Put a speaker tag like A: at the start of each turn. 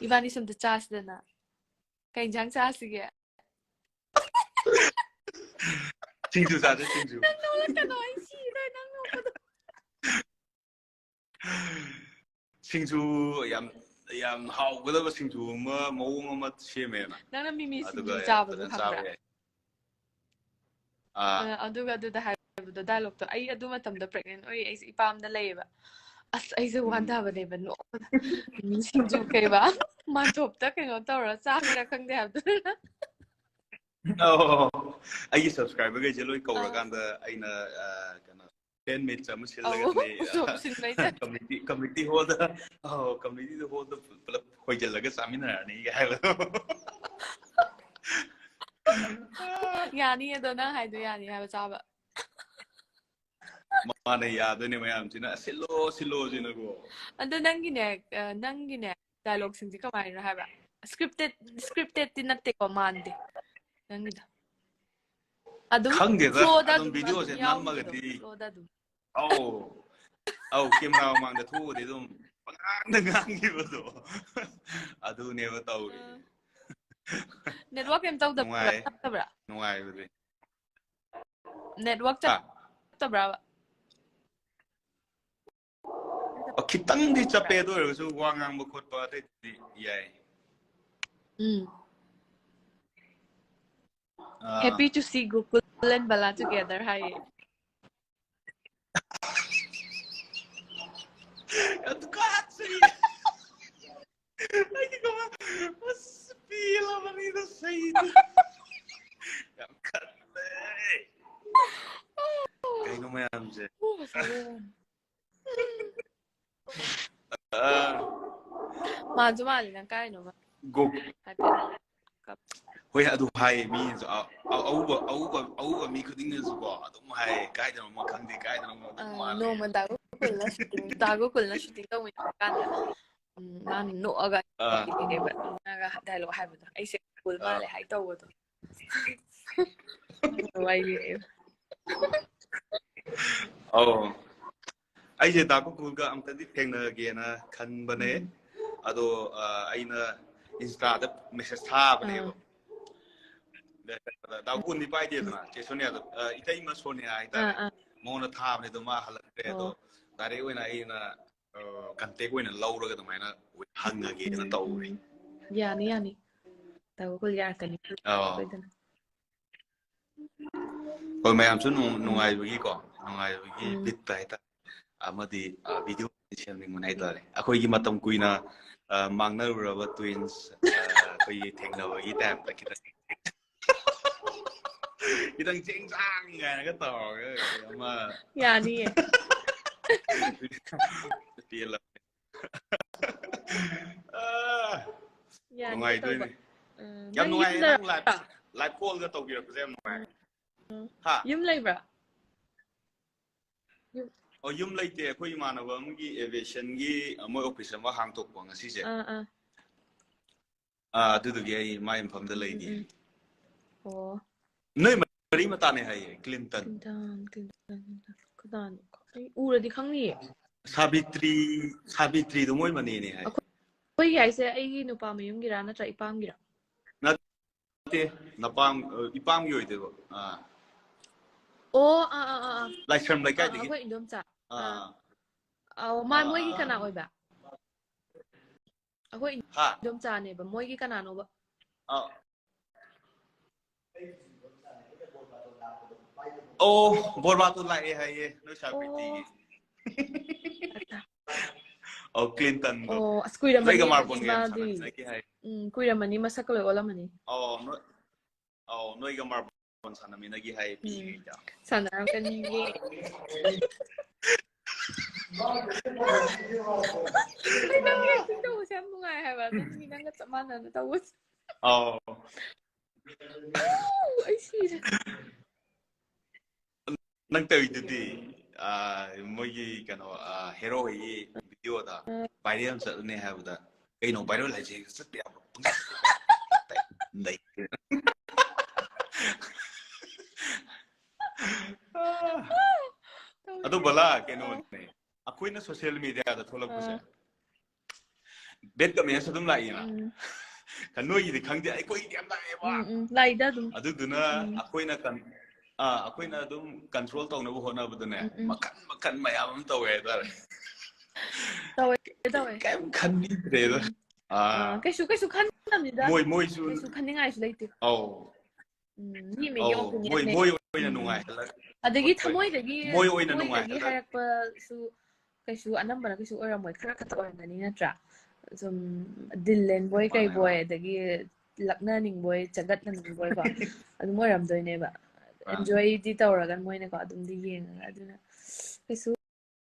A: 이반이 좀 더 짜시잖아. 굉장히 짜시게.
B: 징주 사자 징주.
A: 난 놀랐잖아. 아이씨, 난 놀랐거든.
B: 징주 얌 하우고도 징주 뭐 모음마 시메나.
A: 나는 미미 징주 짜버도
B: 칸다.
A: ꯑꯗꯨꯒ ꯑꯗꯨꯗ ꯍꯥꯏꯕꯗꯣ ꯗꯥꯏꯂꯣꯛꯇꯣ ꯑꯩ ꯑꯗꯨ ꯃꯇꯝꯗ ꯄ꯭ꯔꯦꯒꯅꯦꯟ ꯑꯣꯏ ꯑꯩꯁꯦ ꯏꯄꯥꯝꯗ ꯂꯩꯌꯦꯕ ꯑꯁ ꯑꯩꯁꯦ ꯋꯥꯟꯊꯕꯅꯦꯕ ꯅꯣꯛꯄꯗ ꯁꯤꯡꯖꯨ ꯀꯩꯕ ꯃꯥꯟꯇꯣꯞꯇ ꯀꯩꯅꯣ ꯇꯧꯔ ꯆꯥꯒꯦꯔꯥ ꯈꯪꯗꯦ ꯍꯥꯏꯕꯗꯨꯅ
B: ꯑꯩꯒꯤ ꯁꯕꯁꯀ꯭ꯔꯥꯏꯕꯔꯒꯩꯁꯦ ꯂꯣꯏ ꯀꯧꯔꯀꯥꯟꯗ ꯑꯩꯅ ꯀꯩꯅꯣ ꯐꯦꯟ ꯃꯤꯠꯁ ꯑꯃ ꯁꯤꯜꯂꯒꯅꯤ ꯀꯝꯃ꯭ꯌꯨꯅꯤꯇꯤ ꯍꯣꯜꯗ ꯀꯝꯃ꯭ꯌꯨꯅꯤꯇꯤ ꯍꯣꯜꯗ ꯄꯨꯂꯞ ꯍꯣꯏꯖꯜꯂꯒ ꯆꯥꯃꯤꯟꯅꯔꯅꯤ ꯍꯥꯏꯕꯗꯣ
A: ꯌꯥꯅꯤ ꯑꯗꯣ ꯅꯪ ꯍꯥꯏꯗꯣ ꯌꯥꯅꯤ ꯍꯥꯏꯕ ꯆꯥꯕ
B: ꯃꯥꯅ ꯌꯥꯗꯣꯏꯅꯦ ꯃꯌꯥꯝꯁꯤꯅ ꯁꯤꯜꯂꯣꯁꯤꯅꯀꯣ
A: ꯑꯗꯣ ꯅꯪꯒꯤꯅꯦ ꯗꯥꯏꯂꯣꯒꯁꯤꯡꯁꯦ ꯀꯃꯥꯏꯅ ꯍꯥꯏꯕ ꯁ꯭ꯀ꯭ꯔꯤꯞꯇꯦꯗꯇꯤ ꯅꯠꯇꯦꯀꯣ ꯃꯥꯟꯗꯦ ꯅꯪꯒꯤꯗꯣ ꯑꯗꯨꯝ ꯐ꯭ꯂꯣꯗ ꯑꯗꯨꯝ ꯌꯥꯎꯈꯤꯕꯗꯣ ꯐ꯭ꯂꯣꯗ ꯑꯗꯨꯝ
B: ꯑꯧ ꯀꯦꯃꯦꯔꯥ ꯃꯃꯥꯡꯗ ꯊꯣꯛꯑꯗꯤ ꯑꯗꯨꯝ ꯄꯪꯉꯥꯡꯗ ꯉꯥꯡꯈꯤꯕꯗꯣ ꯑꯗꯨꯅꯦꯕ ꯇꯧꯔꯤ
A: ꯅꯦꯠꯋꯥꯔꯛ ꯀꯩꯝ ꯇꯧꯗꯕ꯭ꯔꯥ
B: ꯅꯨꯡꯉꯥꯏꯕꯗꯤ
A: ꯅꯦꯠꯋꯥꯔꯛ ꯆꯠꯇꯕ꯭ꯔꯥꯕ
B: ꯈꯤꯇꯪꯗꯤ ꯆꯞꯄꯦ ꯑꯗꯨ ꯑꯣꯏꯔꯒꯁꯨ ꯋꯥ ꯉꯥꯡꯕ ꯈꯣꯠꯄ ꯑꯇꯩꯗꯤ ꯌꯥꯏ
A: Happy to see Gokul and Bala together. Hi. Maju mali na kaya no.
B: ꯍꯣꯏ ꯑꯗꯨ ꯍꯥꯏꯌꯦ ꯃꯤꯅꯁꯨ ꯑꯎꯕ ꯃꯤ ꯈꯨꯗꯤꯡꯅꯁꯨꯀꯣ ꯑꯗꯨꯝ ꯍꯥꯏꯌꯦ ꯀꯥꯏꯗꯅꯣꯃ ꯈꯪꯗꯦ ꯀꯥꯏꯗꯅꯣꯃ ꯑꯗꯨꯝ ꯃꯥꯜꯂꯦ
A: ꯅꯣꯡꯃ ꯗꯥꯒꯣꯀꯨꯜꯅ ꯁꯨꯇꯤꯡ ꯇꯧꯃꯤꯟꯅꯕ ꯀꯥꯟꯗ ꯃꯥꯅ ꯅꯣꯛꯑꯒ ꯗꯥꯏꯂꯣꯛ ꯍꯥꯏꯕꯗꯣ ꯑꯩꯁꯦ ꯀꯨꯜ ꯃꯥꯜꯂꯦ ꯍꯥꯏ ꯇꯧꯕꯗꯣ
B: ꯑꯧ ꯑꯩꯁꯦ ꯗꯥꯒꯣꯀꯨꯜꯒ ꯑꯝꯇꯗꯤ ꯊꯦꯡꯅꯒꯦꯅ ꯈꯟꯕꯅꯦ ꯑꯗꯣ ꯑꯩꯅ ꯏꯟꯁꯇꯥꯗ ꯃꯦꯁꯦꯖ ꯊꯥꯕꯅꯦꯕ ꯗꯥꯒꯣꯀꯨꯜꯗꯤ ꯄꯥꯏꯗꯦꯗꯅ ꯆꯦ ꯁꯣꯅꯤꯌꯥꯗꯣ ꯏꯇꯩꯃ ꯁꯣꯅꯤꯌꯥ ꯍꯥꯏꯇꯥꯔꯦ ꯃꯉꯣꯟꯗ ꯊꯥꯕꯅꯦ ꯑꯗꯣ ꯃꯥ ꯍꯜꯂꯛꯇ꯭ꯔꯦ ꯑꯗꯣ ꯗꯥꯏꯔꯦꯛ ꯑꯣꯏꯅ ꯑꯩꯅ ꯀꯟꯇꯦꯛ ꯑꯣꯏꯅ ꯂꯧꯔꯒ ꯑꯗꯨꯃꯥꯏꯅ ꯍꯪꯉꯒꯦꯅ ꯇꯧꯔꯤ
A: ꯌꯥꯅꯤ ꯗꯥꯒꯣꯀꯨꯜ ꯌꯥꯔꯛꯀꯅꯤ ꯁꯣꯏꯗꯅ
B: ꯍꯣꯏ ꯃꯌꯥꯝꯁꯨ ꯅꯨꯡꯉꯥꯏꯕꯒꯤꯀꯣ ꯅꯨꯡꯉꯥꯏꯕꯒꯤ ꯕꯤꯠꯇ ꯍꯥꯏꯇꯥꯔꯦ ꯑꯃꯗꯤ ꯚꯤꯗꯤꯑꯣ ꯁꯦꯝꯅꯤꯡꯕꯅ ꯍꯥꯏꯇꯥꯔꯦ ꯑꯩꯈꯣꯏꯒꯤ ꯃꯇꯝ ꯀꯨꯏꯅ ꯃꯥꯡꯅꯔꯨꯔꯕ ꯇ꯭ꯋꯤꯟꯁ ꯑꯩꯈꯣꯏꯒꯤ ꯊꯦꯡꯅꯕꯒꯤ ꯇꯥꯏꯞꯇꯈꯤꯇꯪ ꯆꯦꯡ ꯆꯥꯡ ꯀꯥꯏꯅꯒ ꯇꯧꯔꯒ ꯑꯃ
A: ꯌꯥꯅꯤꯌꯦ
B: ꯅꯨꯡꯉꯥꯏꯗꯣꯏꯅꯦ ꯌꯥꯝ ꯅꯨꯡꯉꯥꯏꯌꯦ ꯅꯪ ꯂꯥꯏꯚ ꯀꯣꯜꯒ ꯇꯧꯕꯤꯔꯛꯄꯁꯦ ꯌꯥꯝ ꯅꯨꯡꯉꯥꯏ
A: ꯌꯨꯝ ꯂꯩꯕ꯭ꯔꯥ
B: ꯌꯨꯝ ꯂꯩꯇꯦ ꯑꯩꯈꯣই ꯏꯃꯥꯟꯅꯕ ꯑꯃꯒꯤ ꯑꯦꯚꯤꯌꯦꯁꯟꯒꯤ ꯃꯣꯏ ꯑꯣꯐꯤꯁ ꯑꯃ ꯍꯥꯡꯇꯣꯛꯄ ꯉꯁꯤꯁꯦ ꯑꯗꯨꯗꯨꯒꯤ ꯑꯩ ꯃꯥꯏ ꯃꯐꯝꯗ ꯂꯩꯔꯤ ꯅꯣꯏ ꯃꯔꯤ ꯃꯇꯥꯅꯦ ꯍꯥꯏꯌꯦ ꯀ꯭ꯂꯤꯟꯇꯟ
A: ꯑꯩ ꯎꯔꯗꯤ ꯈꯪꯅꯤꯌꯦ
B: ꯁꯥꯕꯤꯇ꯭ꯔꯤꯗꯣ ꯃꯣꯏ ꯃꯅꯦꯅꯦ ꯍꯥꯏ
A: ꯑꯩꯈꯣꯏꯒꯤ ꯍꯥꯏꯁꯦ ꯑꯩꯒꯤ ꯅꯨꯄꯥ ꯃꯌꯨꯝꯒꯤꯔꯥ ꯅꯠꯇ꯭ꯔ ꯏꯄꯥꯝꯒꯤꯔꯥ
B: ꯅꯠꯇꯦ ꯏꯄꯥꯝꯒꯤ ꯑꯣꯏꯗꯣꯏꯕ ꯂꯥꯏꯁ꯭ꯔꯝ ꯂꯩꯀꯥꯏꯗꯒꯤ
A: ꯑꯩꯈꯣꯏ ꯏꯟꯗꯣꯝꯆꯥ ꯃꯣꯏꯒꯤ ꯀꯅꯥ ꯑꯣꯏꯕ ꯑꯩꯈꯣꯏ ꯏꯟꯗꯣꯝꯆꯥꯅꯦꯕ ꯃꯣꯏꯒꯤ ꯀꯅꯥꯅꯣꯕ
B: ꯕꯣꯔꯕꯥꯗꯣ ꯂꯥꯛꯑꯦ ꯍꯥꯏꯌꯦ ꯅꯣꯏ ꯁꯥꯕꯤꯇ꯭ꯔꯤꯒꯤ ꯀ꯭ꯂꯤꯟꯇꯟꯗꯣ
A: ꯑꯁ ꯀꯨꯏꯔꯝꯃꯅꯤ
B: ꯅꯣꯏꯒ
A: ꯑꯗꯨꯗꯤ
B: ꯃꯥꯔꯕꯣꯜꯒ ꯌꯥꯝ
A: ꯃꯥꯗꯤ
B: ꯁꯥꯟꯅꯃꯤꯟꯅꯈꯤ ꯍꯥꯏ
A: ꯀꯨꯏꯔꯝꯃꯅꯤ ꯃꯁꯛꯀ ꯂꯣꯏ ꯑꯣꯜꯂꯝꯃꯅꯤ
B: ꯅꯣꯏꯒ ꯃꯥꯔꯕꯣꯜ ꯁꯥꯟꯅꯃꯤꯟꯅꯈꯤ ꯍꯥꯏ ꯄꯤꯛꯏꯉꯩꯗ
A: ꯁꯥꯟꯅꯔꯛꯀꯅꯤꯌꯦ ꯅꯪ ꯑꯦꯛꯇꯤꯡ ꯇꯧꯕꯁꯦ ꯌꯥꯝ ꯅꯨꯡꯉꯥꯏ ꯍꯥꯏꯕ ꯑꯗꯨꯒꯤ ꯅꯪꯒ ꯆꯞ ꯃꯥꯟꯅꯅ ꯇꯧꯕꯁꯦ ꯑꯩ ꯁꯤꯔꯦ
B: ꯅꯪ ꯇꯧꯔꯤꯗꯨꯗꯤ ꯃꯣꯏꯒꯤ ꯀꯩꯅꯣ ꯍꯦꯔꯣ ꯍꯣꯏꯒꯤ ꯚꯤꯗꯤꯑꯣꯗ ꯚꯥꯏꯔꯦꯜ ꯆꯠꯂꯅꯤ ꯍꯥꯏꯕꯗ ꯀꯩꯅꯣ ꯚꯥꯏꯔꯦꯜ ꯍꯥꯏꯁꯦ ꯆꯠꯄ ꯌꯥꯕ ꯑꯗꯨ ꯕꯂꯥ ꯀꯩꯅꯣꯅꯦ ꯑꯩꯈꯣꯏꯅ ꯁꯣꯁꯤꯌꯦꯜ ꯃꯤꯗꯤꯌꯥꯗ ꯊꯣꯛꯂꯛꯄꯁꯦ ꯕꯦꯠ ꯀꯃꯦꯟꯁ ꯑꯗꯨꯝ ꯂꯥꯛꯏꯅ ꯅꯣꯏꯒꯤꯗꯤ ꯈꯪꯗꯦ ꯑꯩꯈꯣꯏꯒꯤꯗꯤ ꯌꯥꯝ ꯂꯥꯛꯑꯦꯕ
A: ꯂꯥꯛꯏꯗ ꯑꯗꯨꯝ
B: ꯑꯗꯨꯗꯨꯅ ꯑꯩꯈꯣꯏꯅ ꯑꯗꯨꯝ ꯀꯟꯇ꯭ꯔꯣꯜ ꯇꯧꯅꯕ ꯍꯣꯠꯅꯕꯗꯅꯦ ꯃꯈꯟ ꯃꯌꯥꯝ ꯑꯃ ꯇꯧꯋꯦ ꯍꯥꯏꯇꯥꯔꯦ
A: ꯇꯧꯋꯦ
B: ꯀꯩꯝ ꯈꯟꯕꯤꯗ꯭ꯔꯦꯗ
A: ꯀꯩꯁꯨ ꯈꯟꯗꯕꯅꯤꯗ
B: ꯃꯣꯏꯁꯨ
A: ꯀꯩꯁꯨ ꯈꯟꯅꯤꯡꯉꯥꯏꯁꯨ ꯂꯩꯇꯦ
B: ꯑꯧ
A: ꯃꯤ ꯃꯤꯒꯤ
B: ꯃꯣꯏ
A: ꯑꯣꯄꯤꯅꯤꯌꯟꯅꯦ
B: ꯑꯣꯏꯅ ꯅꯨꯡꯉꯥꯏꯍꯜꯂꯒ
A: ꯑꯗꯒꯤ
B: ꯍꯣꯏ ꯍꯣꯏ ꯃꯣꯏ ꯑꯣꯏꯅ
A: ꯊꯃꯣꯏꯗꯒꯤ
B: ꯅꯨꯡꯉꯥꯏꯍꯜꯂꯒ
A: ꯍꯥꯏꯔꯛꯄꯁꯨ ꯀꯩꯁꯨ ꯑꯅꯝꯕꯅ ꯀꯩꯁꯨ ꯑꯣꯏꯔꯝꯃꯣꯏ ꯈꯔ ꯈꯛꯇ ꯑꯣꯏꯔꯝꯒꯅꯤ ꯅꯠꯇ꯭ꯔꯥ ꯁꯨꯝ ꯗꯤꯜ ꯂꯦꯟꯕꯣꯏ
B: ꯃꯥꯅꯦ
A: ꯀꯩꯕꯣꯏ
B: ꯃꯥꯅꯦ
A: ꯑꯗꯒꯤ ꯂꯛꯅꯅꯤꯡꯕꯣꯏ ꯆꯒꯠꯅꯅꯤꯡꯕꯣꯏꯀꯣ ꯑꯗꯨꯝ ꯑꯣꯏꯔꯝꯗꯣꯏꯅꯦꯕ
B: ꯃꯥꯅꯦ
A: ꯑꯦꯟꯖꯣꯏꯗꯤ ꯇꯧꯔꯒ ꯃꯣꯏꯅꯀꯣ ꯑꯗꯨꯝꯗꯤ ꯌꯦꯡꯉꯒ ꯑꯗꯨꯅ ꯀꯩꯁꯨ